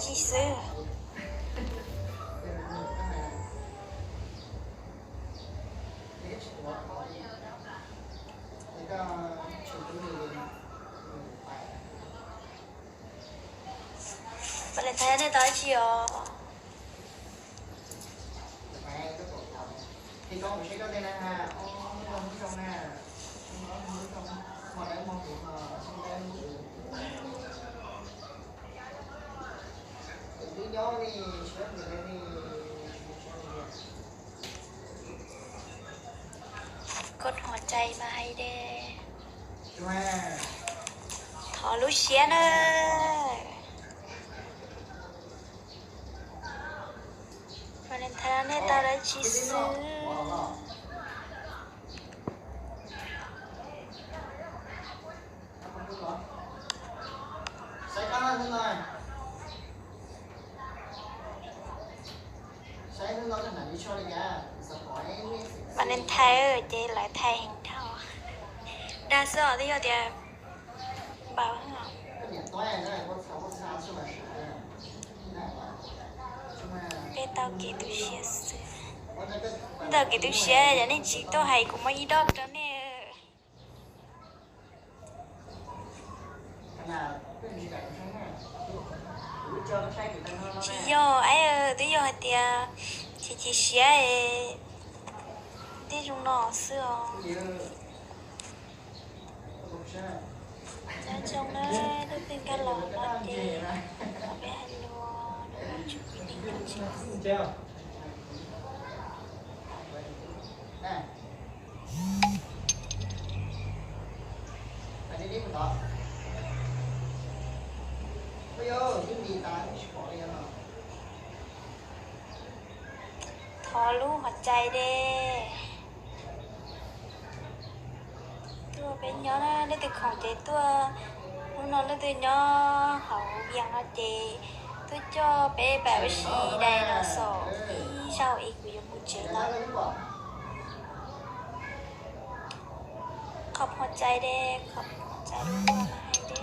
chi sư. Bạn lại thấy này tới chiều. Thì con sẽ có đây là không trong nè, không trong mà để mong chuyện mà không đây lý do đi sớm thì đây đi Cốtหัวใจมาให้เด้ mà ขอลูเชียนเอ้ยวันนั้นเธอเนี่ยตาได้ชีซื้อ sai cá hơn rồi sai hơn rồi cái này đi cho đi ra sao hỏi วันนั้นไทยเจ๊หลายไทยแห่งเท่าดาเซอร์ที่อยู่เดียวเบาเหรอ cái điện toán này có sáu con sao chứ mà cái tao kỹ tu sửa sửa tao kỹ tu sửa cho nên chỉ tao hay cũng mấy đó cho nên chỉ do ấy tôi do thì chỉ sửa đi trong nó sửa trong đó nóเป็นการหลอกล่อเจ๊เราไปฮัลโหลเราชุบปิ้งกันใช่ไหม Treo. Nè. Phải đi một đó. Bây giờ cái gì ta bỏ đi nào. ทอลูกหัวใจเด้ตัวเป็นย้อนได้ติดของเจตัวน้องได้ติดย้อเขาเบียงละเจตัวจ่อเป๊ะแบบชีได้ละสองที่เช่าอีกวิวมุเจละ ขอบหัวใจเด้ขอบหัวใจลูกมาให้เด้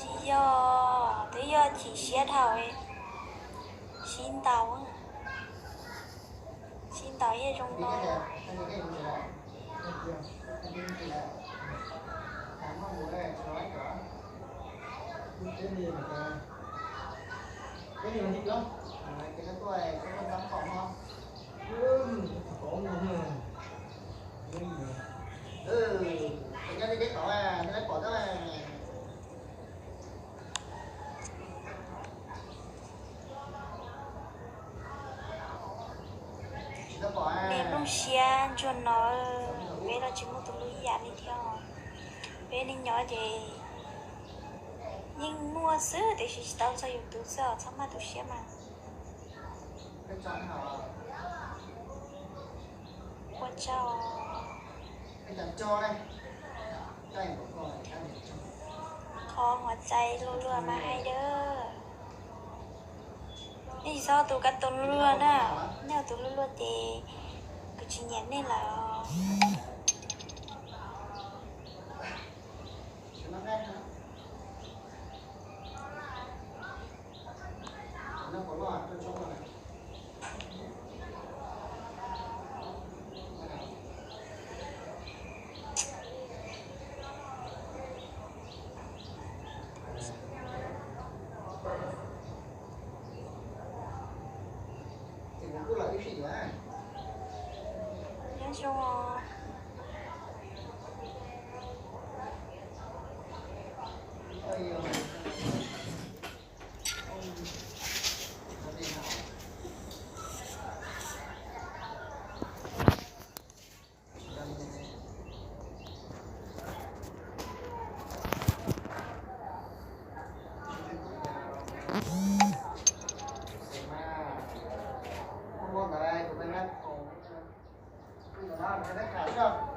chỉ do tới do chỉ xé thôi xin tàu á xin tàu với trong đó cái gì mà thích lắm cái đó tôi có con đóng phòng không có cái cỏ à cái cỏ đó là mẹ không xé cho nó bé là chỉ một tụi lưỡi dạn đi theo bé nên nhỏ gì nhưng mua sữa thì chỉ tao sử dụng túi sữa xong mà túi xé mà cái chọn hả qua cho cái chọn cho đây đây một con này cái này ขอหัวใจรัวๆมาให้เด้อนี่ซอตัวกันตัวรัวๆน่ะแนวตัวรัวๆเจก็ชิ้นใหญ่นี่แหละ nó ngay hả nó có loạt tôi cho này thì cũng cứ lại cái gì nữa nhớ chung Không ngon ở đây, của bên đó. Bây giờ nó là cái khác chưa?